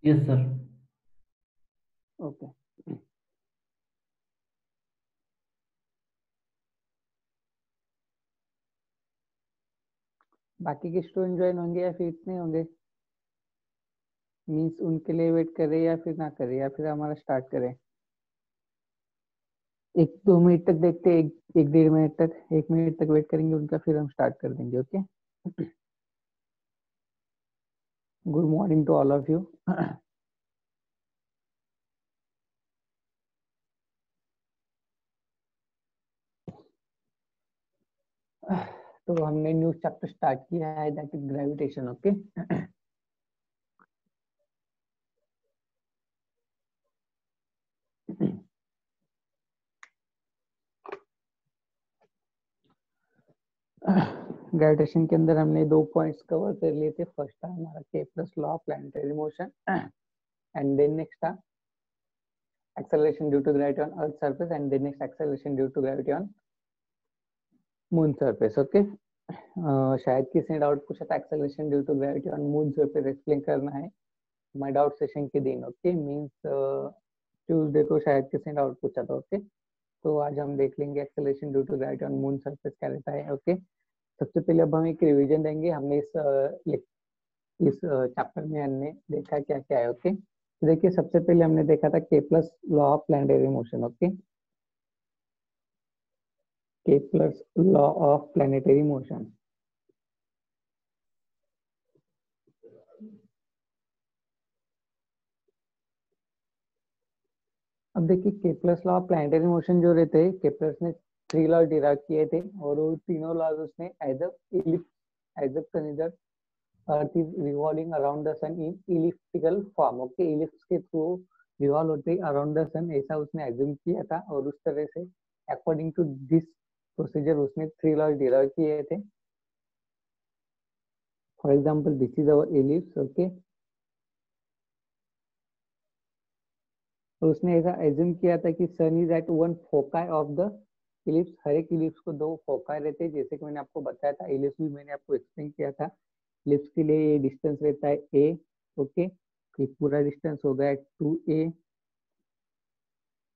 Yes, sir. Okay बाकी के student join होंगे या फिर इतने होंगे? मीन्स उनके लिए वेट करें या फिर ना करें, या फिर हमारा स्टार्ट करें? 1-2 मिनट तक देखते, 1-1.5 मिनट तक, 1 मिनट तक वेट करेंगे उनका, फिर हम स्टार्ट कर देंगे। Okay, good morning to all of you. तो हमने न्यू चैप्टर स्टार्ट किया है, that is gravitation. Okay, gravitation के अंदर हमने 2 पॉइंट्स कवर कर लिए थे। फर्स्ट था हमारा Kepler's law of planetary motion, and then next था acceleration due to gravity on earth surface, and then next acceleration due to gravity on moon surface. Okay, शायद किसी ने डाउट पूछा था acceleration due to gravity on moon surface explain करना है my doubt session के दिन। ओके, मींस ट्यूसडे को शायद किसी ने डाउट पूछा था। ओके, तो आज हम देख लेंगे acceleration due to gravity on moon surface क्या रहता है। ओके, सबसे पहले अब हम एक रिवीजन देंगे। हमने इस चैप्टर में हमने देखा क्या क्या है। ओके, तो देखिए सबसे पहले हमने देखा था Kepler's law of planetary motion. Okay, Kepler's law of planetary motion. अब देखिए Kepler's law of planetary motion जो रहते हैं, केपलर्स ने 3 लॉ डिराइव किए थे, और वो तीनों लॉज उसने as a consider earth is revolving around the sun in elliptical form. Okay, ellipse के थ्रू रिवॉल्व होते अराउंड द सन, ऐसा उसने एज्यूम किया था, और उस तरह से अकॉर्डिंग टू दिस प्रोसीजर उसने 3 लॉज डिराइव किए थे। For example this is our ellipse. Okay, तो उसने ऐसा एज्यूम किया था कि sun is at one foci of the ellipse. हर एक इलिप्स को 2 फोकाई रहते हैं, जैसे कि मैंने आपको बताया था, इलिप्स भी मैंने आपको एक्सप्लेन किया था। इलिप्स के लिए ये डिस्टेंस रहता है a। ओके, ये पूरा डिस्टेंस हो गया 2a।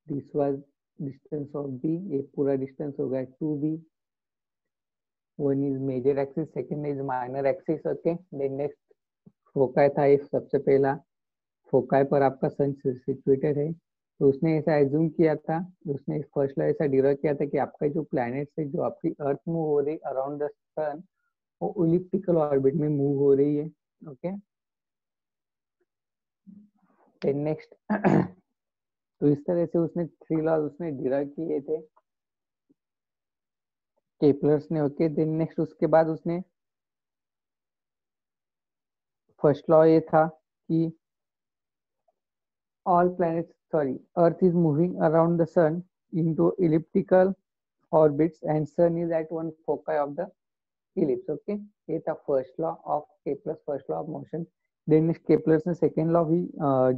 This was distance of b, ये पूरा डिस्टेंस हो गया 2b। One is major axis, second is minor axis. Okay, then next foci था, ये सबसे पहला फोकाई पर आपका सन सिचुएटेड है। तो उसने ऐसा एज्यूम किया था, उसने फर्स्ट लॉ ऐसा डिराइव किया था कि आपका जो प्लैनेट है, जो आपकी अर्थ मूव हो रही अराउंड द सन, वो इलिप्टिकल ऑर्बिट में मूव हो रही है। ओके, देन नेक्स्ट तो इस तरह से उसने 3 लॉज उसने डिराइव किए थे केपलर्स ने। ओके, देन नेक्स्ट उसके बाद उसने फर्स्ट लॉ ये था कि all planets, sorry, earth is moving around the sun into elliptical orbits, and sun is at one foci of the ellipse. Okay, ये था first law of Kepler's, first law of motion. Then Kepler's ने second law भी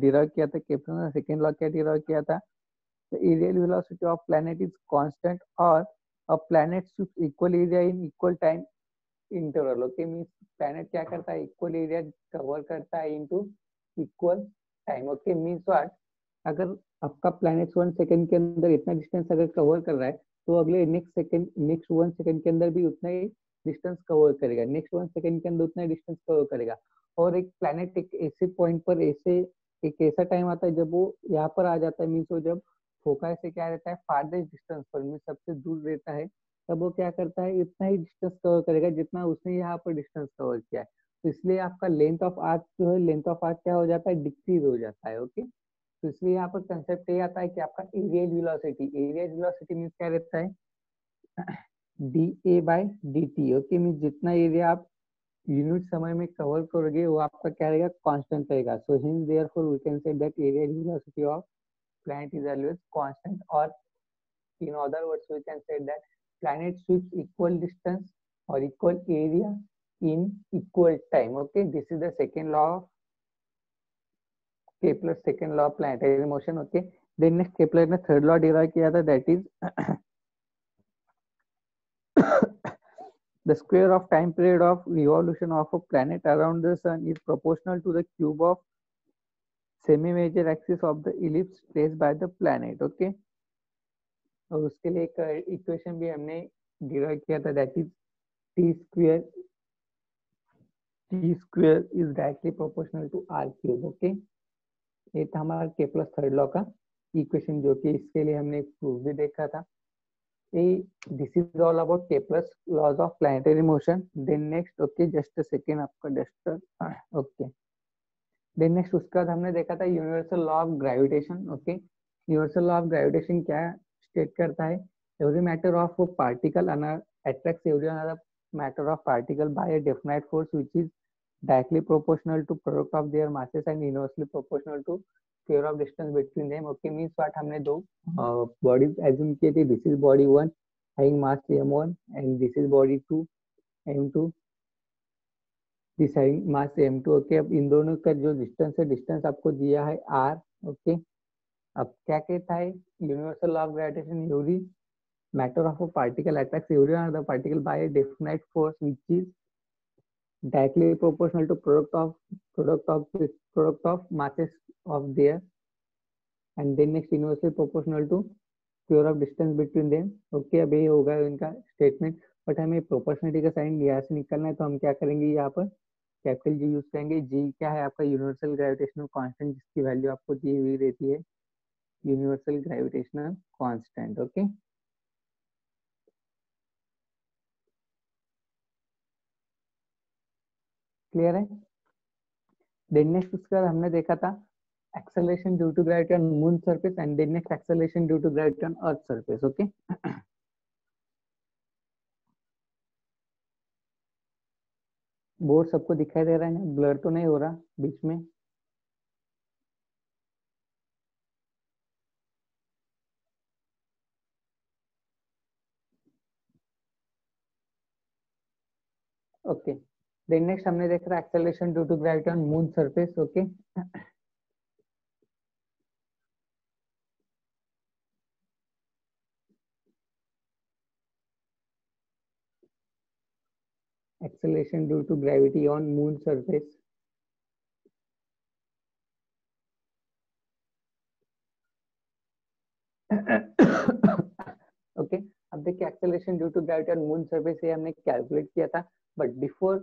derive किया था। Kepler ने second law क्या derive किया था? The aerial velocity of planet is constant, or a planet shifts equal area in equal time interval. Okay, means planet क्या करता है? इक्वल एरिया कवर करता है into equal time. Okay, means what? अगर आपका प्लैनेट 1 सेकंड के अंदर इतना डिस्टेंस अगर कवर कर रहा है, तो अगले नेक्स्ट 1 सेकंड के अंदर भी उतना ही डिस्टेंस कवर करेगा, नेक्स्ट 1 सेकंड के अंदर उतना ही डिस्टेंस कवर करेगा। और एक प्लैनेट एक ऐसे पॉइंट पर एक ऐसा टाइम आता है जब वो यहाँ पर आ जाता है, मीन्स वो जब फोकस से क्या रहता है, फारदेस्ट डिस्टेंस पर, मीन्स सबसे दूर रहता है, तब वो क्या करता है, इतना ही डिस्टेंस कवर करेगा जितना उसने यहाँ पर डिस्टेंस कवर किया है। तो इसलिए आपका लेंथ ऑफ आर्क जो है, लेंथ ऑफ आर्क क्या हो जाता है? डिक्रीज हो जाता है। ओके, तो इसलिए यहाँ पर कंसेप्ट ये आता है कि आपका areal velocity, areal velocity means क्या रहता है? D A by D T. Okay, means जितना एरिया आप यूनिट समय में कवर करोगे वो आपका क्या रहेगा? कांस्टेंट रहेगा। So hence therefore we can say that areal velocity of planet is always constant, or in other words we can say that planet sweeps equal distance or equal area in equal time. Okay, this is the second law of Kepler's second law of planetary motion. Okay, then next Kepler ने third law derive किया था, that is the square of time period of revolution of a planet around the sun is proportional to the cube of semi major axis of the ellipse trace by the planet. Okay, और उसके लिए एक equation भी हमने derive किया था, that is T square is directly proportional to R cube. Okay, ये था हमारा के प्लस थर्ड लॉ का इक्वेशन, जो कि इसके लिए हमने एक प्रूफ भी देखा था। This is all about Kepler's laws of planetary motion. Then next, okay just a second, आपका डस्टर। ओके, देन नेक्स्ट उसके बाद हमने देखा था universal law of gravitation. Okay, universal law of gravitation क्या स्टेट करता है? Every matter of particle attracts every other matter of particle by a definite force which is directly proportional to product of their masses and inversely proportional to square of distance between them. Okay, means what, हमने दो bodies assume किए थे, this is body 1 having mass m1 and this is body 2 m2 this having mass m2। Okay, अब इन दोनों का जो distance है, distance आपको दिया है r। ओके, अब क्या कहता है universal law of gravitation? Every matter of a particle attracts every other particle by a definite force which is directly proportional to product of masses of their, and then next inversely proportional to square of distance between them। Okay, अब ये होगा इनका statement, but हमें proportionality का sign यहाँ से निकलना है, तो हम क्या करेंगे, यहाँ पर कैपिटल जी यूज करेंगे। जी क्या है? आपका यूनिवर्सल ग्रेविटेशनल कांस्टेंट, जिसकी वैल्यू आपको दी हुई रहती है universal gravitational constant. Okay, clear है? देन नेक्स्ट उसके बाद हमने देखा था acceleration due to gravity on moon surface and then next acceleration due to gravity on earth surface। okay, board सबको दिखाई दे रहा है ना? ब्लर तो नहीं हो रहा बीच में? ओके, देन नेक्स्ट हमने देखा था acceleration due to gravity on moon surface। okay, acceleration due to gravity on moon surface। Okay, अब देखिए acceleration due to gravity on moon surface ये हमने कैलकुलेट किया था, but before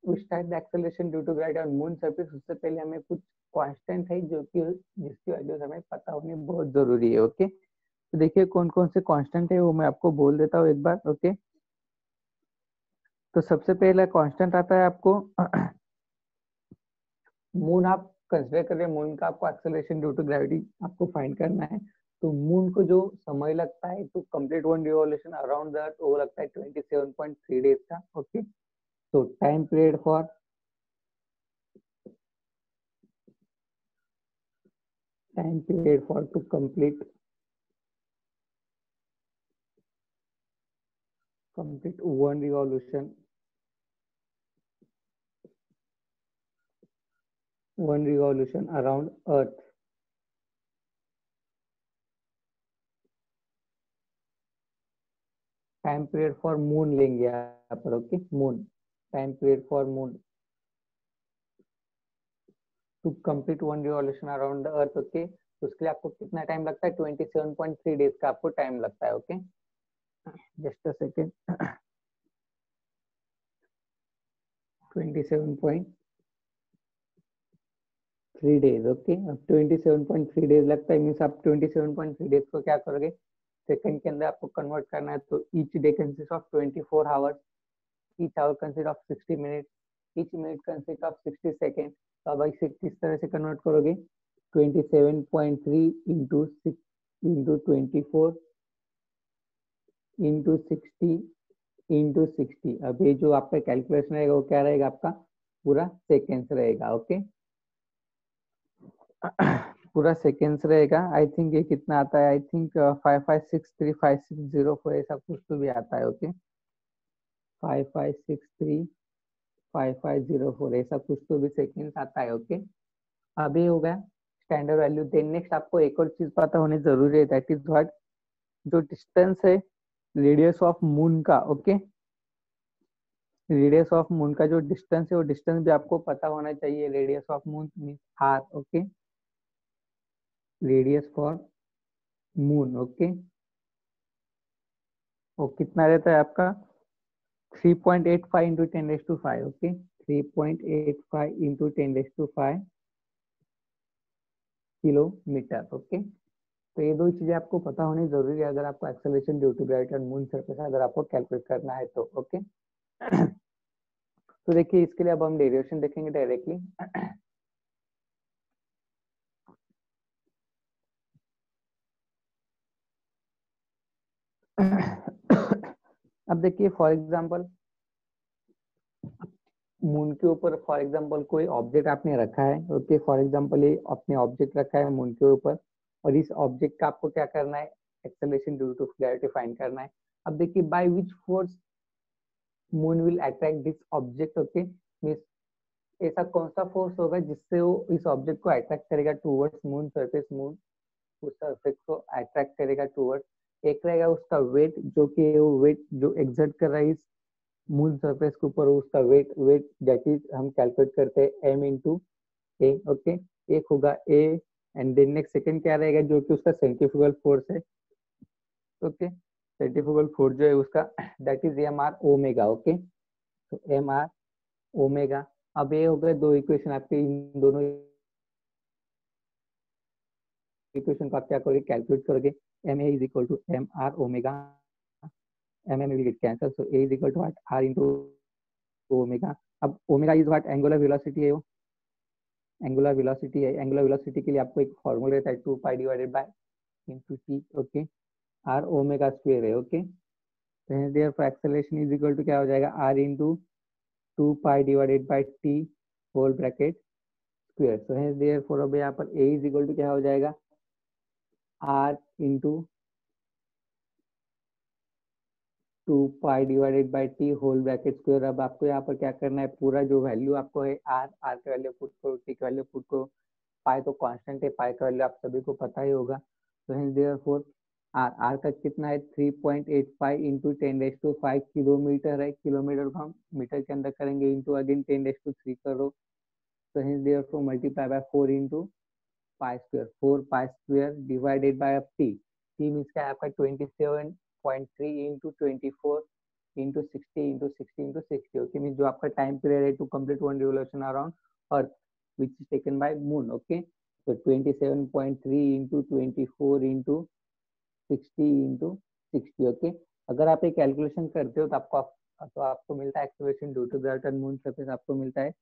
we start the acceleration due to gravity on moon surface, उससे पहले हमें कुछ कांस्टेंट है जो कि जिसकी वैल्यूज हमें पता होनी बहुत जरूरी है। ओके, तो देखिए कौन कौन से कांस्टेंट है वो मैं आपको बोल देता हूँ एक बार। ओके, तो सबसे पहला कांस्टेंट आता है आपको मून। आप कंसिडर कर रहे हैं मून का आपको एक्सेलरेशन ड्यू टू ग्रेविटी आपको फाइंड करना है, तो मून को जो समय लगता है to complete one revolution around the earth, वो लगता है 27.3 डेज का। ओके, तो time period for to complete one revolution around earth. Time period for moon लेंगे यहाँ पर। Okay, moon, time period for moon to complete one revolution around the earth. Okay, तो उसके लिए आपको कितना टाइम लगता है? 27.3 डेज का आपको टाइम लगता है। Okay, just a second, 27.3 days. Okay, अब 27.3 डेज लगता है, मीन्स आप 27.3 डेज को क्या करोगे, सेकंड के अंदर आपको कन्वर्ट करना है। तो each day consist of 24 hours, each hour consist of 60 minute, each minute consist of 60 second. तो अब इसे किस तरह से कन्वर्ट करोगे? 27.3 इंटू 24 इंटू 60। अब ये जो आपका कैलकुलेशन रहेगा वो क्या रहेगा? आपका पूरा सेकेंड्स रहेगा। ओके, पूरा सेकेंड्स रहेगा। आई थिंक ये कितना आता है? आई थिंक 55635604 ऐसा कुछ तो भी आता है। ओके, 55635504 ऐसा कुछ तो भी सेकेंड्स आता है। ओके, अभी हो गया स्टैंडर्ड वैल्यू। देन नेक्स्ट आपको एक और चीज पता होनी जरूरी है, दैट इज व्हाट, जो डिस्टेंस है रेडियस ऑफ मून का। ओके, रेडियस ऑफ मून का जो डिस्टेंस है वो डिस्टेंस भी आपको पता होना चाहिए। Radius of moon means R, okay, radius for moon, okay. वो कितना रहता है आपका 3.85 into 10⁵, okay, 3.85 into 10⁵ kilometre, okay. तो ये दो चीजें आपको पता होनी जरूरी है अगर आपको acceleration due to gravity on moon surface अगर आपको कैलकुलेट करना है तो, ओके। तो देखिए इसके लिए अब हम डेरिवेशन देखेंगे डायरेक्टली। अब देखिए फॉर एग्जांपल मून के ऊपर फॉर एग्जांपल कोई ऑब्जेक्ट आपने रखा है, ओके, फॉर एग्जांपल ये आपने ऑब्जेक्ट रखा है मून के ऊपर और इस ऑब्जेक्ट का आपको क्या करना है, acceleration due to gravity find करना है। अब देखिए by which force moon will attract this object, okay, means ऐसा कौन सा फोर्स होगा जिससे वो इस ऑब्जेक्ट को अट्रैक्ट करेगा टूवर्ड्स मून सरफेस, मून उस सरफेस को अट्रैक्ट करेगा टूवर्ड्स। एक रहेगा उसका वेट, जो कि वो वेट जो एग्जर्ट कर रहा है इस मून सरफेस के ऊपर, उसका वेट वेट दैट इज हम कैलकुलेट करते हैं एम इंटू ए, ओके। एक होगा A and then next second क्या रहेगा जो कि उसका सेंट्रीफ्यूगल फोर्स है, ओके, सेंट्रीफ्यूगल फोर्स जो है उसका that is M are omega, okay. तो एम आर ओमेगा। अब ये हो गए दो इक्वेशन आपके, इन दोनों इक्वेशन को आप क्या करोगे, कैलकुलेट करोगे। M a is equal to m are omega, m m will get cancel, so a is equal to what, r into omega. अब omega is what, angular velocity है वो, एंगुलर वेलोसिटी है। Angular velocity के लिए आपको एक formula रहता है 2 pi divided by into t, okay, r omega square है, ओके। तो therefore acceleration is equal to क्या हो जाएगा, are into 2 pi divided by T whole bracket square. So hence therefore अब यहाँ पर ए इज इक्वल टू क्या हो जाएगा, are into 2 pi divided by T whole bracket square. अब आपको यहाँ पर क्या करना है, पूरा जो वैल्यू आपको है आर, आर का वैल्यू पुट करो, टी का वैल्यू पुट करो, पाई तो कांस्टेंट है, पाई का वैल्यू आप सभी को पता ही होगा। तो हेंस देयरफॉर आर, आर का कितना है 3.85 इंटू 10⁵ किलोमीटर है, किलोमीटर को हम मीटर के अंदर करेंगे इंटू अगेन 10⁵ करो। तो hence therefore multiply by 4 into pi square, 4 pi square divided by T, T means क्या है आपका 27.3 इंटू 24 इंटू 60 ओके, मीन जो आपका टाइम पीरियड है to complete one revolution around earth which is taken by moon, okay. तो 27.3 into 24 into 60 okay. अगर आप ये कैलकुलेशन करते हो तो आपको मिलता है acceleration due to gravity on moon surface, आपको मिलता है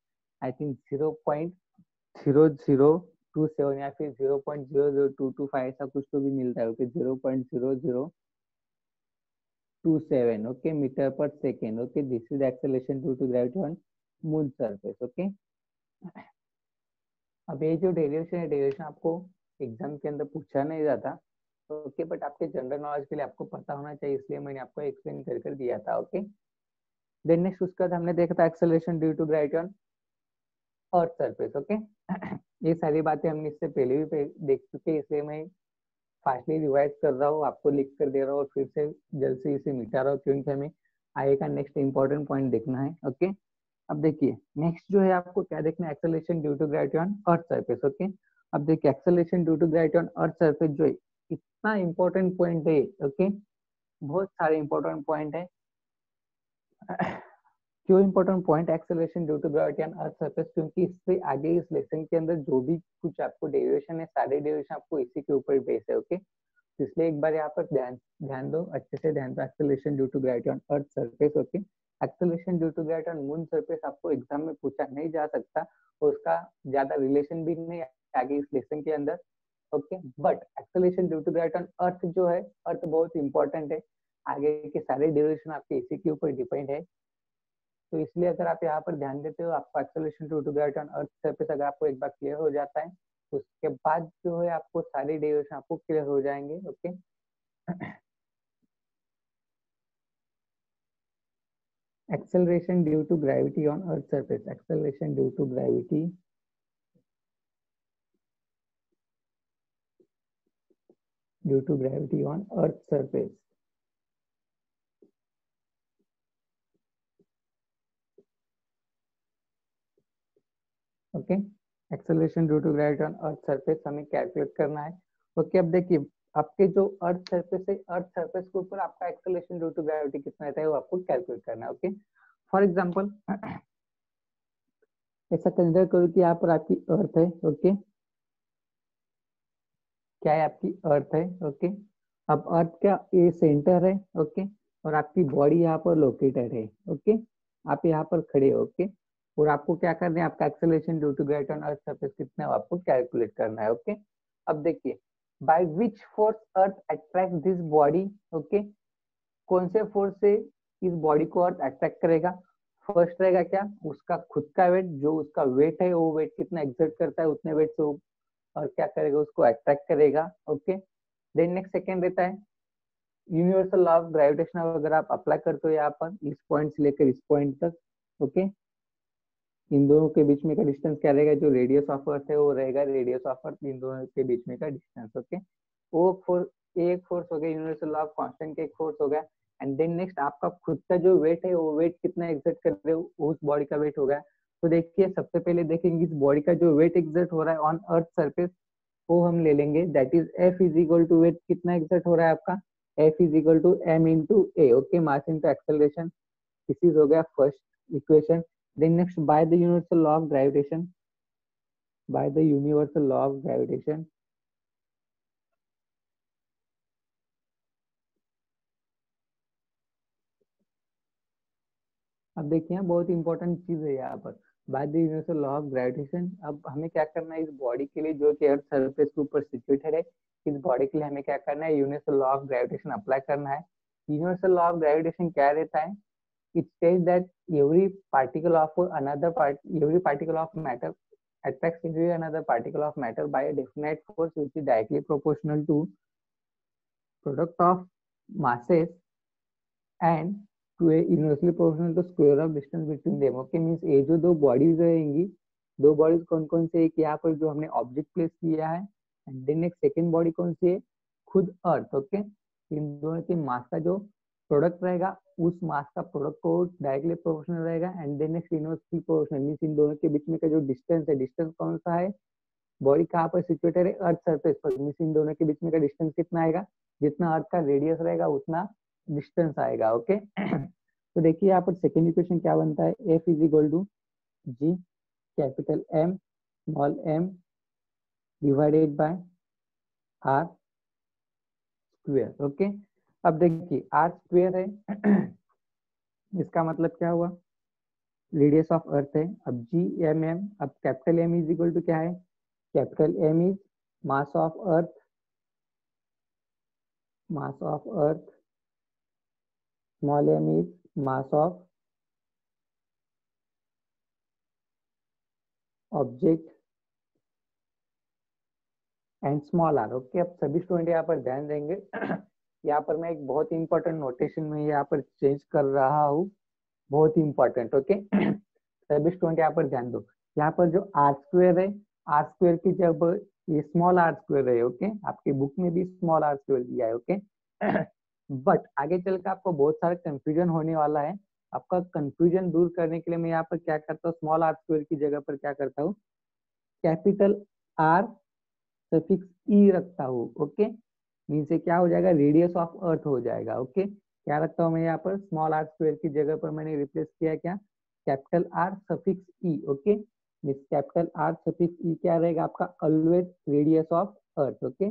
आई थिंक 0.0027 या फिर 0.00225 ऐसा कुछ तो भी मिलता है, ओके, 0.0027, ओके, मीटर पर second, okay. This is acceleration due to gravity on moon surface, okay. अब ये जो डेरिवेशन है, डेरिवेशन आपको एग्जाम के अंदर पूछा नहीं जाता, ओके, बट आपके जनरल नॉलेज के लिए आपको पता होना चाहिए, इसलिए मैंने आपको एक्सप्लेन कर दिया था, ओके। देन नेक्स्ट उसके बाद हमने देखा था acceleration due to gravity on earth surface, okay. ये सारी बातें हमने इससे पहले भी देख चुके हैं, इसलिए मैं फास्टली रिवाइज कर रहा हूँ, आपको लिख कर दे रहा हूँ और फिर से जल्द से इसे मिटा रहा हूँ, क्योंकि हमें आगे का नेक्स्ट इंपॉर्टेंट पॉइंट देखना है, ओके। अब देखिए नेक्स्ट जो है आपको क्या देखना है, acceleration due to gravity on earth surface, okay. अब देखिए acceleration due to gravity on earth surface जो है इतना इंपॉर्टेंट पॉइंट है, ओके, बहुत सारे इंपॉर्टेंट पॉइंट है। क्यों important point acceleration due to gravity on earth surface, क्योंकि इससे आगे इस लेसन के अंदर जो भी कुछ आपको डेरिवेशन है, सारे डेरिवेशन आपको इसी के ऊपर बेस है, ओके। इसलिए एक बार यहाँ पर ध्यान ध्यान दो, अच्छे से ध्यान दो, acceleration due to gravity on earth surface, okay. Acceleration due to gravity on moon surface आपको एग्जाम में पूछा नहीं जा सकता और उसका ज्यादा रिलेशन भी नहीं है आगे इस लेसन के अंदर, ओके। But acceleration due to gravity on earth जो है, अर्थ बहुत इंपॉर्टेंट है, आगे के सारे डेरिवेशन आपके इसी के ऊपर डिपेंड है। तो इसलिए अगर आप यहाँ पर ध्यान देते हो, आपको acceleration due to gravity on earth surface अगर आपको एक बार क्लियर हो जाता है, उसके बाद जो है आपको सारे डेरिवेशन आपको क्लियर हो जाएंगे, okay. acceleration due to gravity on earth surface, acceleration due to gravity on earth surface, okay. Acceleration due to gravity on earth surface हमें कैलकुलेट करना है। ओके, अब देखिए आपके जो अर्थ सरफेस है, अर्थ सरफेस के ऊपर आपका एक्सेलरेशन ड्यू टू ग्रेविटी कितना रहता है वो आपको कैलकुलेट करना है। ओके, फॉर एग्जाम्पल ऐसा कंसिडर करो कि यहाँ पर आपकी अर्थ है। ओके, क्या है, आपकी अर्थ है। ओके, अब अर्थ का ए सेंटर है। ओके, और आपकी बॉडी यहाँ पर लोकेटेड है। ओके, आप यहाँ पर खड़े हो। ओके, और आपको क्या करना है, आपका acceleration due to gravity on earth surface कितना है आपको कैलकुलेट करना है। ओके, अब देखिए by which force earth attract this body. Okay, कौन से फोर्स से इस बॉडी को अर्थ अट्रैक्ट करेगा। फर्स्ट रहेगा क्या, उसका खुद का वेट, जो उसका वेट है वो वेट कितना एक्सर्ट करता है उतने वेट से वो और क्या करेगा, उसको अट्रैक्ट करेगा। ओके, देन नेक्स्ट सेकेंड रहता है यूनिवर्सल लॉ ऑफ ग्रेविटेशन। अगर आप अप्लाई करते हो यहाँ पर इस पॉइंट से लेकर इस पॉइंट तक, ओके, इन दोनों के बीच में का डिस्टेंस क्या रहेगा, जो रेडियस ऑफ अर्थ है वो रहेगा रेडियस ऑफ अर्थ, इन दोनों के बीच में का डिस्टेंस। ओके, वो फोर्स एक फोर्स हो गया, यूनिवर्सल लॉ ऑफ कांस्टेंट का एक फोर्स हो गया। एंड देन नेक्स्ट आपका खुद का जो वेट है वो वेट कितना एक्सर्ट कर रहे हो, उस बॉडी का वेट हो गया। तो देखिए सबसे पहले देखेंगे इस बॉडी का जो वेट एक्सर्ट हो रहा है ऑन अर्थ सरफेस वो हम ले लेंगे, that is F is equal to weight कितना एक्सर्ट हो रहा है आपका, F is equal to M into A. Okay, mass into acceleration, this is हो गया first equation. Then next by the universal law of gravitation, by the universal law of gravitation अब देखिए बहुत इंपॉर्टेंट चीज है यहाँ पर, by the universal law of gravitation. अब हमें क्या करना है, इस बॉडी के लिए जो कि अर्थ सरफेस के ऊपर सिचुएटेड है, इस बॉडी के लिए हमें क्या करना है, universal law of gravitation apply करना है। यूनिवर्सल लॉ ऑफ ग्रेविटेशन क्या रहता है, it states that every particle of another part every particle of matter attracts every another particle of matter by a definite force which is directly proportional to product of masses and to a inversely proportional to square of distance between them। Okay, means ये जो दो bodies रहेंगी, दो bodies कौन कौन से, एक यहाँ पर जो हमने ऑब्जेक्ट प्लेस किया है, एंड देन एक सेकेंड बॉडी कौन सी है, खुद अर्थ। ओके, इन दोनों के मास का जो प्रोडक्ट रहेगा उस मास का प्रोडक्ट को डायरेक्टली प्रोपोर्शनल रहेगा। And then next inversely proportional, means इन दोनों के बीच में का जो डिस्टेंस है, डिस्टेंस कौन सा है, बॉडी कहाँ पर सिचुएटेड है, अर्थ सरफेस पर, मींस इन दोनों के बीच में का डिस्टेंस कितना आएगा, जितना अर्थ का रेडियस रहेगा उतना डिस्टेंस आएगा। ओके तो देखिए यहाँ पर सेकेंड इक्वेशन क्या बनता है, F is equal to G capital M small M divided by R square. Okay, अब देखिए आर स्क्वेयर है इसका मतलब क्या हुआ, रेडियस ऑफ अर्थ है। अब जी एम एम, अब capital M is equal to क्या है, capital M is mass of earth, mass of earth, small M is mass of object and small R. Okay, अब सभी स्टूडेंट यहाँ पर ध्यान देंगे यहाँ पर मैं एक बहुत इंपॉर्टेंट नोटेशन में यहाँ पर चेंज कर रहा हूँ, बहुत इंपॉर्टेंट। ओके सभी स्टूडेंट यहाँ पर ध्यान दो, यहाँ पर जो आर स्क्वेयर है, आर स्क्वेयर की जब ये स्मॉल आर स्क्वेयर है, ओके, आपके बुक में भी स्मॉल आर स्क्वेयर दिया है। ओके बट आगे चल के आपको बहुत सारा कंफ्यूजन होने वाला है, आपका कंफ्यूजन दूर करने के लिए मैं यहाँ पर क्या करता हूँ, स्मॉल आर स्क्वेयर की जगह पर क्या करता हूँ, कैपिटल आर सफिक्स ई रखता हूँ। ओके, मीन से क्या हो जाएगा, रेडियस ऑफ अर्थ हो जाएगा। ओके, क्या रखता हूँ मैं यहाँ पर, स्मॉल आर स्क्वायर की जगह पर मैंने रिप्लेस किया क्या, कैपिटल आर सफिक्स ई। Okay, mean capital R suffix ई क्या रहेगा आपका, always radius of earth. Okay,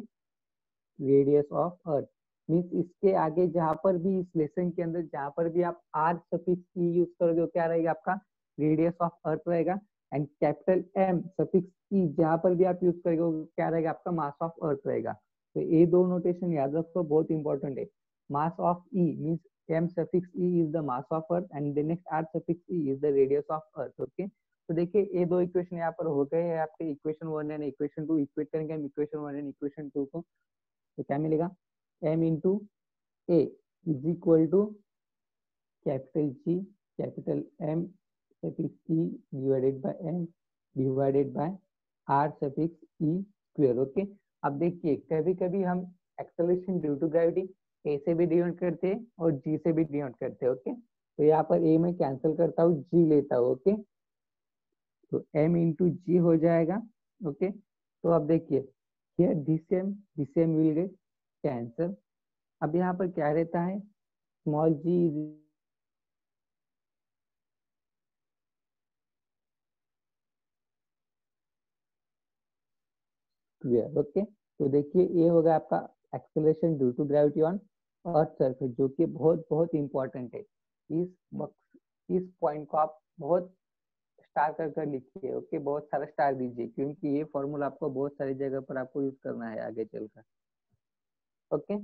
radius of earth means इसके आगे जहां पर भी इस लेसन के अंदर जहां पर भी आप आर सफिक्स ई यूज करोगे वो क्या रहेगा आपका, रेडियस ऑफ अर्थ रहेगा। And capital M suffix E जहां पर भी आप यूज करोगे वो क्या रहेगा आपका, मास ऑफ अर्थ रहेगा। तो ये दो नोटेशन याद रखो, बहुत इंपॉर्टेंट है। Mass of E means M suffix E is the mass of earth and the next R suffix E is the radius of earth. Okay, तो देखिए ये दो इक्वेशन यहाँ पर हो गए हैं आपके, इक्वेशन 1 एंड इक्वेशन 2 इक्वेट करेंगे हम इक्वेशन 1 एंड इक्वेशन 2 को, तो क्या मिलेगा, m into A is equal to capital G capital M suffix E divided by M divided by R suffix E square. Okay, अब देखिए कभी कभी हम acceleration due to gravity A से भी डिनोट करते हैं और जी से भी डिनोट करते हैं। ओके, तो यहाँ पर ए में कैंसिल करता हूँ, जी लेता हूँ। ओके, तो m इंटू जी हो जाएगा। ओके, तो अब देखिए here this m will get cancel। अब यहाँ पर क्या रहता है, स्मॉल जी स्क्वायर। ओके, तो देखिए ये होगा आपका acceleration due to gravity on earth surface, जो कि बहुत बहुत इंपॉर्टेंट है। इस पॉइंट को आप बहुत स्टार कर लिखिए। ओके, बहुत सारा स्टार दीजिए, क्योंकि ये फॉर्मूला आपको बहुत सारी जगह पर आपको यूज करना है आगे चलकर। ओके,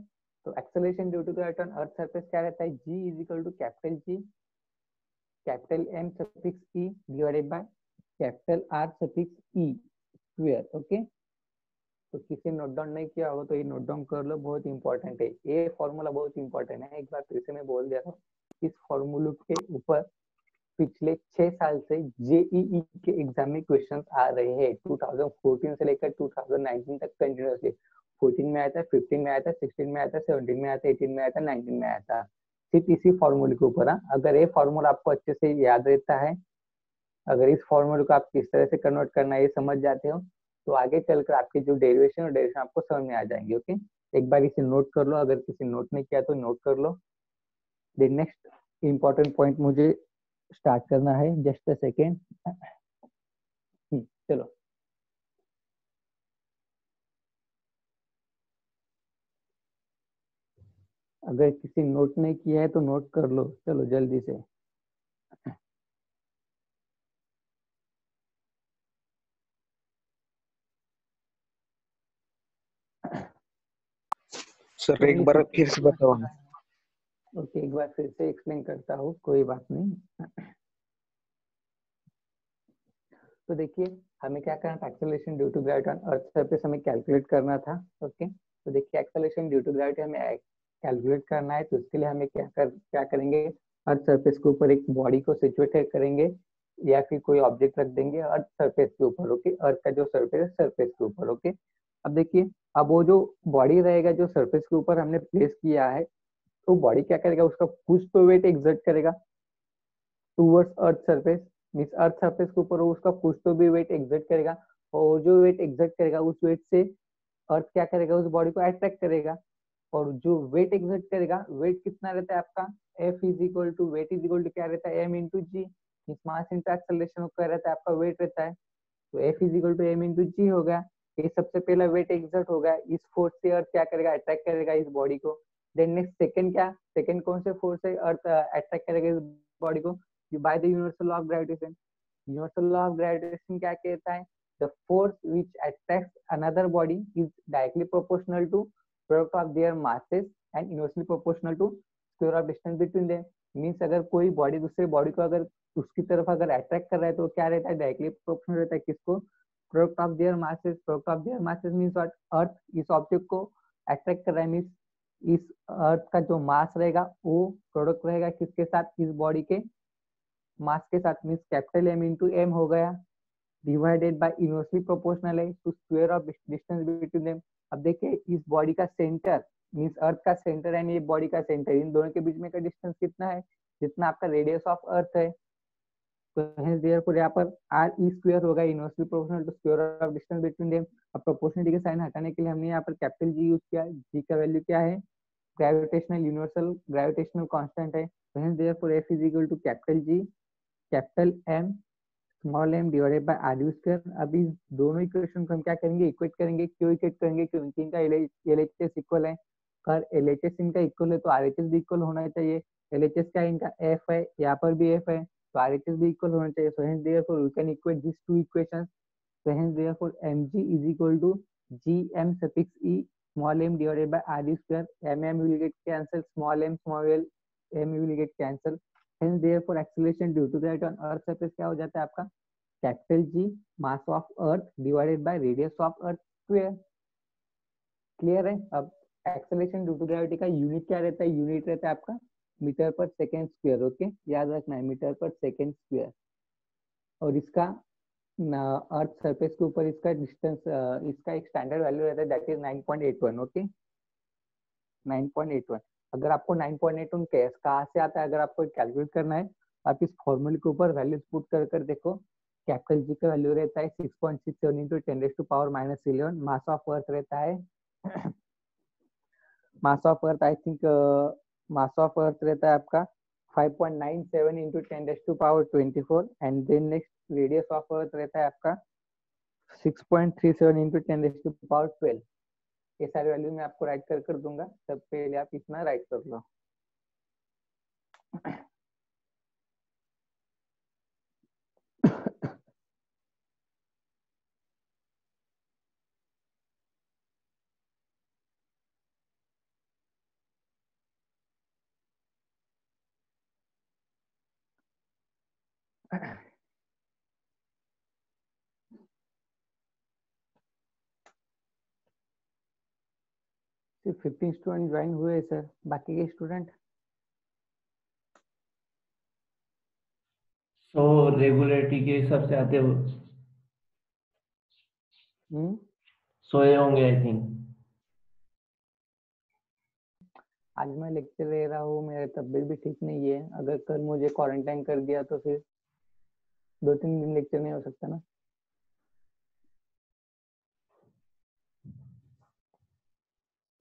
तो acceleration due to gravity on earth surface क्या रहता है, g is equal to capital G capital M suffix E divided by capital R suffix E square. Okay, तो किसी नोट डाउन नहीं किया होगा तो ये नोट डाउन कर लो, बहुत इंपॉर्टेंट है ये फॉर्मूला, बहुत इंपॉर्टेंट है। एक बार फिर से मैं बोल दिया था, इस फॉर्मूले के ऊपर पिछले 6 साल से जेईई के एग्जाम में क्वेश्चंस आ रहे हैं। 2014 से लेकर 2019 तक कंटिन्यूअसली 14 में आया था, 15 में आया था, 16 में आया था, 17 में आया था, 18 में आया था, 19 में आया था, सिर्फ इसी फॉर्मूले के ऊपर। अगर ये फॉर्मूला आपको अच्छे से याद रहता है, अगर इस फॉर्मूले को आप किस तरह से कन्वर्ट करना है ये समझ जाते हो, तो आगे चलकर आपके जो डेरिवेशन और डेरिवेशन आपको समझ में आ जाएंगे। ओके, एक बार इसे नोट कर लो, अगर किसी नोट नहीं किया तो नोट कर लो। द नेक्स्ट इंपॉर्टेंट पॉइंट मुझे स्टार्ट करना है, जस्ट अ सेकेंड। चलो, अगर किसी नोट नहीं किया है तो नोट कर लो, चलो जल्दी से। सर एक बार फिर से बताओ ना। ओके, एक बार फिर से एक्सप्लेन करता हूँ, कोई बात नहीं। तो देखिए हमें क्या करना था, acceleration due to gravity on earth surface हमें कैलकुलेट करना था। ओके, तो देखिए एक्सेलरेशन ड्यू टू ग्रेविटी हमें कैलकुलेट करना है, तो इसके लिए हमें क्या करेंगे, अर्थ सरफेस के ऊपर एक बॉडी को सिचुएट करेंगे या फिर कोई ऑब्जेक्ट रख देंगे अर्थ सरफेस के ऊपर। ओके, अर्थ का जो सरफेस है सरफेस के ऊपर। ओके, अब देखिए, अब वो जो बॉडी रहेगा जो सरफेस के ऊपर हमने प्लेस किया है, तो बॉडी क्या करेगा, उसका कुछ तो वेट एक्सर्ट करेगा towards earth surface, means earth surface के ऊपर उसका कुछ तो भी वेट एक्सर्ट करेगा, और जो वेट एक्सर्ट करेगा उस वेट से अर्थ क्या करेगा, उस बॉडी को अट्रैक्ट करेगा। और जो वेट एक्सर्ट करेगा, वेट कितना रहता है आपका, F is equal to weight is equal to क्या रहता है, m into g, mass into acceleration क्या रहता है आपका, वेट रहता है। तो F is equal to m into g हो गया। ये सबसे पहला वेट एक्सर्ट होगा, इस फोर्स से अर्थ क्या करेगा, अट्रैक्ट करेगा इस बॉडी को। देन नेक्स्ट सेकंड क्या, सेकंड कौन से फोर्स से अर्थ अट्रैक्ट करेगा इस बॉडी को, bye the universal law of gravitation. Universal law of gravitation क्या कहता है, the force which attracts another body is directly proportional to product of their masses and inversely proportional to square of distance between them। Means अगर कोई body दूसरे body को अगर उसकी तरफ अगर अट्रैक्ट कर रहा है तो क्या रहता है, डायरेक्टली प्रोपोर्शनल रहता है किसको, product of their masses. Product of their masses means what, earth इस ऑब्जेक्ट को अट्रैक्ट कर रहा है, मीन्स इस अर्थ का जो मास रहेगा वो प्रोडक्ट रहेगा किसके साथ, इस बॉडी के मास के साथ, means capital M into M हो गया, डिवाइडेड बाय इनवर्सली प्रोपोर्शनल है to square of distance between them. अब देखिए इस बॉडी का सेंटर मीन्स अर्थ का सेंटर एंड ये बॉडी का सेंटर, इन दोनों के बीच में का डिस्टेंस कितना है, जितना आपका रेडियस ऑफ अर्थ है। तो हेंस देयरफॉर यहाँ पर आर ई स्क्वायर होगा, inversely proportional to square of distance between them. अब प्रोपोर्शनलिटी के साइन हटाने के लिए हमने यहाँ पर कैपिटल जी यूज किया, जी का वैल्यू क्या है, ग्रेविटेशनल यूनिवर्सल ग्रेविटेशनल कांस्टेंट है। तो hence therefore F is equal to capital G capital M small M divided by R U square. अब इस दोनों इक्वेशन को हम क्या करेंगे, इक्वेट करेंगे। क्यों इक्वेट करेंगे, क्योंकि इनका एलएचएस इक्वल है। अगर एलएचएस इनका इक्वल है तो आरएचएस भी इक्वल होना चाहिए। एलएचएस क्या है इनका, एफ है, यहाँ पर भी एफ है, तो आरएचएस भी इक्वल होना चाहिए। So hence therefore we can equate this two equations. So hence therefore mg is equal to gm suffix e small m divided by r e square. m will get cancel, small m will get cancel। Hence therefore acceleration due to gravity on earth surface क्या हो जाता है आपका, capital G mass of earth divided by radius of earth square. Clear है। अब acceleration due to gravity का unit क्या रहता है, यूनिट रहता है आपका मीटर पर सेकेंड स्क्वायर। ओके, याद रखना है मीटर पर सेकेंड स्क्वायर। और इसका अर्थ सरफेस के ऊपर इसका डिस्टेंस, इसका एक स्टैंडर्ड वैल्यू रहता है, दैट इज 9.81। ओके, 9.81। अगर आपको 9.81 कहाँ से आता है, अगर आपको कैलकुलेट करना है, आप इस फॉर्मूले के ऊपर वैल्यूज पुट कर देखो, कैपिटल जी का वैल्यू रहता है 6.67 इंटू 10⁻⁻11। मास ऑफ अर्थ रहता है mass of earth I think mass of earth रहता है आपका 5.97 into 10⁻24 and then next radius of earth रहता है आपका 6.37 इंटू 10⁻12। ये सारे वैल्यू मैं आपको राइट कर दूंगा, तब पहले आप इतना राइट कर लो। सिर्फ 15 स्टूडेंट ज्वाइन हुए सर, बाकी के स्टूडेंट सो रेगुलरिटी के हिसाब से आते हो सोए होंगे आई थिंक। आज मैं लेक्चर ले रहा हूँ, मेरी तबीयत भी ठीक नहीं है। अगर कल मुझे क्वारंटाइन कर दिया तो फिर 2-3 दिन लेक्चर नहीं हो सकता ना।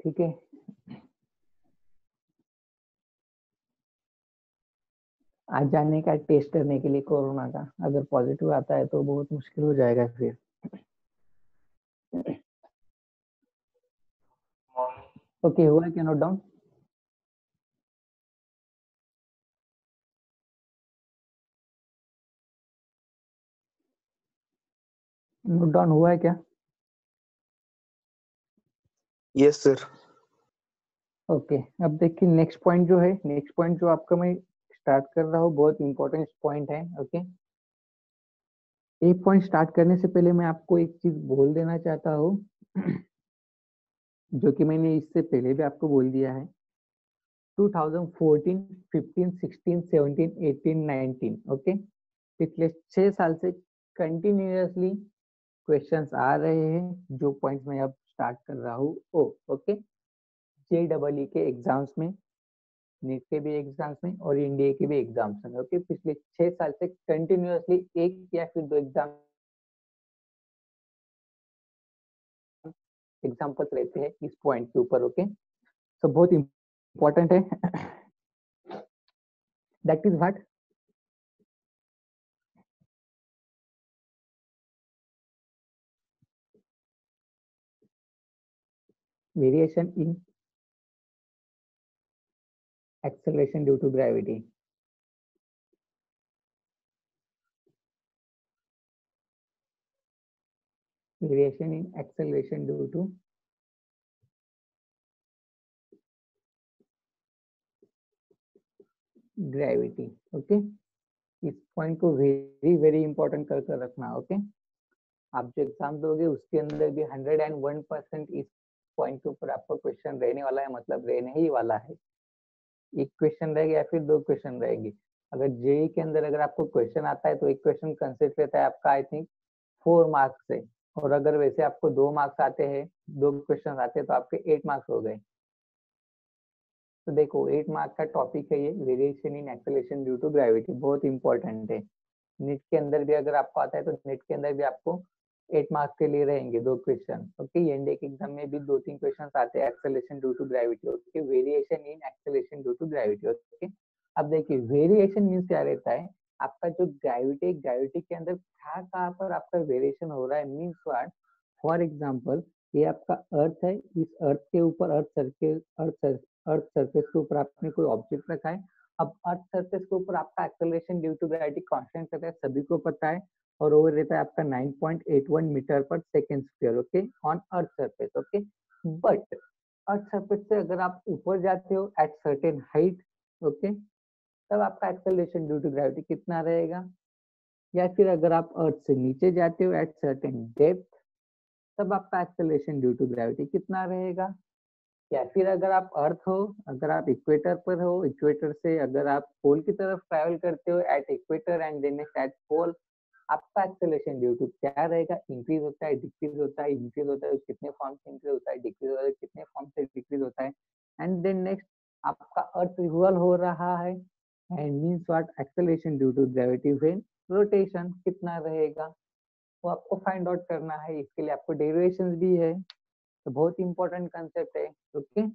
ठीक है, आज जाने का टेस्ट करने के लिए कोरोना का, अगर पॉजिटिव आता है तो बहुत मुश्किल हो जाएगा फिर। ओके, हुआ क्या नोट डाउन? नोट डाउन हुआ है क्या? Yes sir. ओके, अब देखिए नेक्स्ट पॉइंट जो है, नेक्स्ट पॉइंट जो आपका मैं स्टार्ट कर रहा हूँ, बहुत इंपॉर्टेंट पॉइंट है। ओके, एक पॉइंट स्टार्ट करने से पहले मैं आपको एक चीज बोल देना चाहता हूँ जो कि मैंने इससे पहले भी आपको बोल दिया है। 2014, 15, 16, 17, 18, 19 ओके, पिछले 6 साल से कंटिन्यूअसली क्वेश्चंस आ रहे हैं। जो पॉइंट्स मैं अब स्टार्ट कर रहा हूँ ओके, JEE के एग्जाम्स में, नीट के भी एग्जाम्स में और इंडिया के भी एग्जाम्स में। ओके, पिछले 6 साल से कंटिन्यूअसली एक या फिर 2 एग्जाम्पल्स रहते हैं इस पॉइंट के ऊपर। ओके, तो बहुत इंपॉर्टेंट है। That is what variation in acceleration due to gravity. Variation in acceleration due to gravity. Okay, इस पॉइंट को वेरी वेरी इंपॉर्टेंट कर रखना। ओके, आप जो एग्जाम दोगे उसके अंदर भी 101% इस पॉइंट के ऊपर आपको क्वेश्चन रहने वाला है, मतलब रहने ही वाला है। एक क्वेश्चन रहेगा या फिर 2 क्वेश्चन रहेंगे। अगर जेई के अंदर अगर आपको क्वेश्चन आता है तो एक क्वेश्चन कंसिडर रहता है आपका आई थिंक 4 मार्क्स से, और अगर वैसे आपको 2 मार्क्स आते हैं, 2 क्वेश्चन आते हैं तो आपके 8 मार्क्स हो गए। तो देखो 8 मार्क्स का टॉपिक है ये, variation in acceleration due to gravity, बहुत इंपॉर्टेंट है। नीट के अंदर भी अगर आपको आता है तो नीट के अंदर भी आपको 8 मार्क्स के लिए रहेंगे 2 क्वेश्चन। ओके, एनडीए के एग्जाम में भी 2-3 क्वेश्चन आते हैं acceleration due to gravity. Okay, variation in acceleration due to gravity. Okay, अब देखिए वेरिएशन मीन्स क्या रहता है, आपका जो ग्रेविटी, ग्रेविटी के अंदर कहाँ पर आपका वेरिएशन हो रहा है, मीन्स व्हाट। फॉर एग्जांपल, ये आपका अर्थ है, इस अर्थ के ऊपर अर्थ सरफेस के ऊपर आपने कोई ऑब्जेक्ट रखा है। अब अर्थ सरफेस के ऊपर आपका acceleration due to gravity constant रहता है, सभी को पता है, और वो रहता है आपका 9.81 मीटर पर second square. Okay, on earth surface. Okay, but earth surface से अगर आप ऊपर जाते हो एट सर्टेन हाइट, ओके, तब आपका एक्सेलरेशन ड्यू टू ग्रेविटी कितना रहेगा। या फिर अगर आप अर्थ से नीचे जाते हो एट सर्टेन डेप्थ, तब आपका एक्सेलरेशन ड्यू टू ग्रेविटी कितना रहेगा। या फिर अगर आप अर्थ हो, अगर आप इक्वेटर पर हो, इक्वेटर से अगर आप पोल की तरफ ट्रैवल करते हो at equator and then next at pole, आपका एक्सेलरेशन ड्यू टू क्या रहेगा, इंक्रीज होता है, डिक्रीज होता है, इंक्रीज होता है कितने फॉर्म से इंक्रीज होता है, डिक्रीज होता है कितने फॉर्म से डिक्रीज होता है। एंड देन नेक्स्ट आपका अर्थ रिवॉल्व हो रहा है, and means what, acceleration due to gravity when rotation कितना रहेगा वो आपको फाइंड आउट करना है। इसके लिए आपको डेरिवेशंस भी है, तो बहुत इंपॉर्टेंट कंसेप्ट है। ओके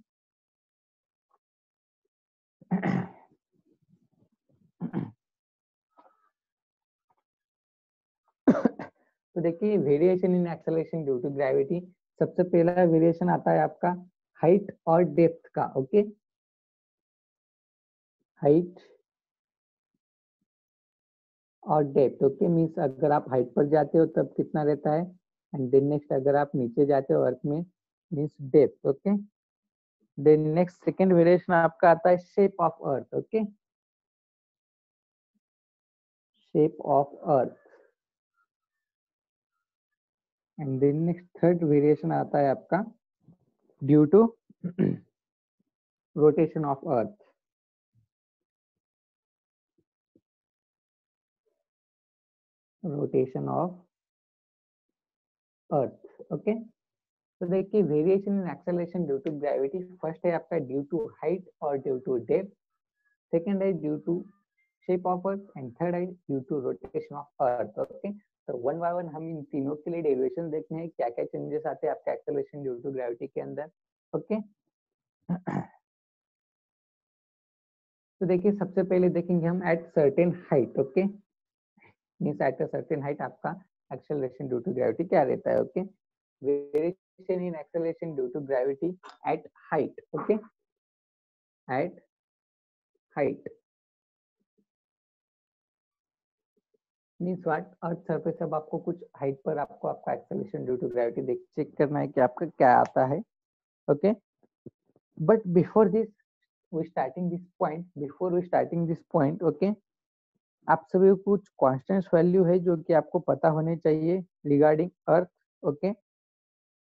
तो देखिए variation in acceleration due to gravity, सबसे पहला वेरिएशन आता है आपका हाइट और डेप्थ का। ओके हाइट और डेप्थ। ओके मीन्स अगर आप हाइट पर जाते हो तब कितना रहता है, एंड देन नेक्स्ट अगर आप नीचे जाते हो अर्थ में means depth. Okay then next second variation आपका आता है shape of earth. Okay shape of earth, and then next third variation आता है आपका due to rotation of earth. Rotation of earth. Okay तो देखिए variation in acceleration due to gravity, first है आपका ड्यू टू हाइट और due to depth, second है due to shape of earth, and third है due to rotation of earth. Okay तो one by one हम इन तीनों के लिए डेरिवेशन देखते हैं, क्या क्या चेंजेस आते हैं आपके एक्सेलरेशन ड्यू टू ग्रेविटी के अंदर। ओके तो देखिए सबसे पहले देखेंगे हम at certain height. Okay means at a certain height आपका एक्सेलरेशन ड्यू टू ग्रेविटी क्या रहता है। Okay variation in acceleration due to gravity at height. Okay at height means what, earth surface. अब आपको कुछ हाइट पर आपको आपका एक्सेलरेशन ड्यू टू ग्रेविटी देख चेक करना है कि आपका क्या आता है। Okay but before this we starting this point, before we starting this point okay आप सभी को कुछ कांस्टेंट वैल्यू है जो कि आपको पता होने चाहिए रिगार्डिंग अर्थ। ओके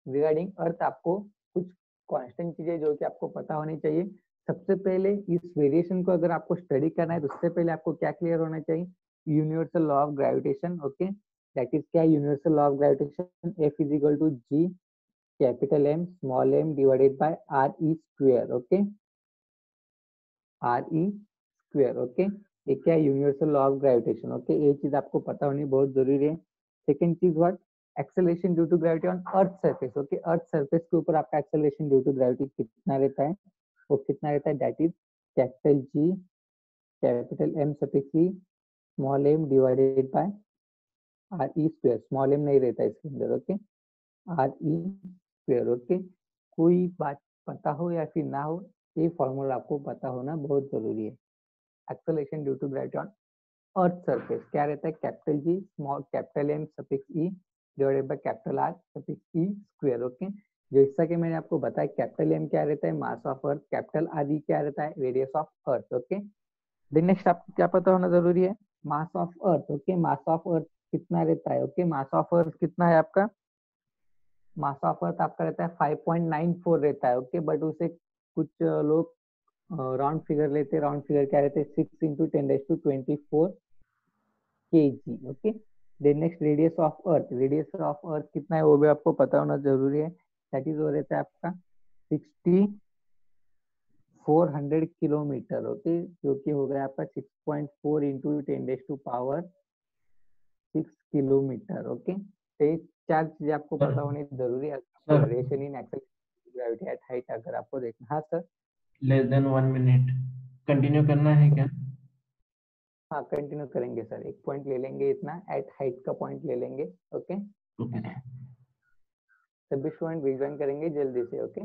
रिगार्डिंग अर्थ आपको कुछ कांस्टेंट चीजें जो कि आपको पता होनी चाहिए। सबसे पहले इस वेरिएशन को अगर आपको स्टडी करना है तो उससे पहले आपको क्या क्लियर होना चाहिए, universal law of gravitation. Okay that is क्या, universal law of gravitation F is equal to G capital M small M divided by R E square. Okay R E square. Okay ये क्या, universal law of gravitation. Okay ये चीज आपको पता होनी बहुत जरूरी है। सेकंड चीज what, acceleration due to gravity on earth surface. Okay earth surface के ऊपर आपका एक्सेलरेशन ड्यू टू ग्रेविटी कितना रहता है, वो कितना रहता है, that is capital G capital M suffix e small M divided by R E square. Small m नहीं रहता है इसके अंदर। Okay R E square. Okay कोई बात पता हो या फिर ना हो, ये फॉर्मूला आपको पता होना बहुत जरूरी है। Acceleration due to gravity on earth surface क्या रहता है, capital G small capital M suffix E divided by capital R suffix E square. Okay जैसा कि मैंने आपको बताया कैपिटल एम क्या रहता है, mass of earth, capital R e क्या रहता है, radius of earth. Okay then next आपको क्या पता होना जरूरी है, mass of earth. Okay mass of earth कितना रहता है, ओके मास ऑफ अर्थ कितना है आपका, मास ऑफ अर्थ आपका रहता है 5.94 रहता है। ओके बट उसे कुछ लोग राउंड फिगर लेते हैं, राउंड फिगर क्या रहते हैं 6 into 10⁻24 kg। Okay then next radius of earth, radius of earth कितना है वो भी आपको पता होना जरूरी है, दैट इज वो रहता है आपका 6400 किलोमीटर। ओके जो कि हो गया आपका 6.4 इंटू 10⁻6 किलोमीटर। ओके तो ये चार चीजें आपको पता होनी जरूरी है। Variation in acceleration gravity at height अगर आपको देखना। हाँ sir less than 1 minute continue करना है क्या? हाँ कंटिन्यू करेंगे सर, एक पॉइंट ले लेंगे, इतना एट हाइट का पॉइंट ले लेंगे। ओके ओके सभी स्टूडेंट रिविजन करेंगे जल्दी से। ओके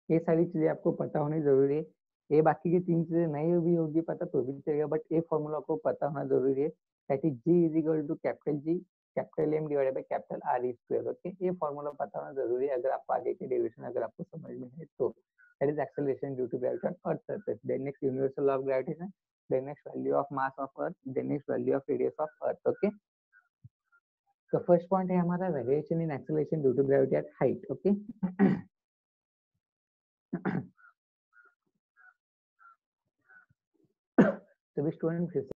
ये सारी चीजें आपको पता होनी जरूरी है। ये बाकी की तीन चीजें नहीं भी होगी पता तो भी चलेगा, बट ये फॉर्मूला आपको पता होना जरूरी है, that is G is equal to capital G capital M divided by capital R E square. Okay ये फॉर्मूला पता होना जरूरी है अगर आपको आगे की डेरिवेशन अगर आपको समझ में है तो। That is acceleration due to gravity on earth surface, then next universal law of gravitation, then next value of mass of earth, then next value of radius of earth. Okay तो first point है हमारा variation in acceleration due to gravity at height. Okay सभी student फिर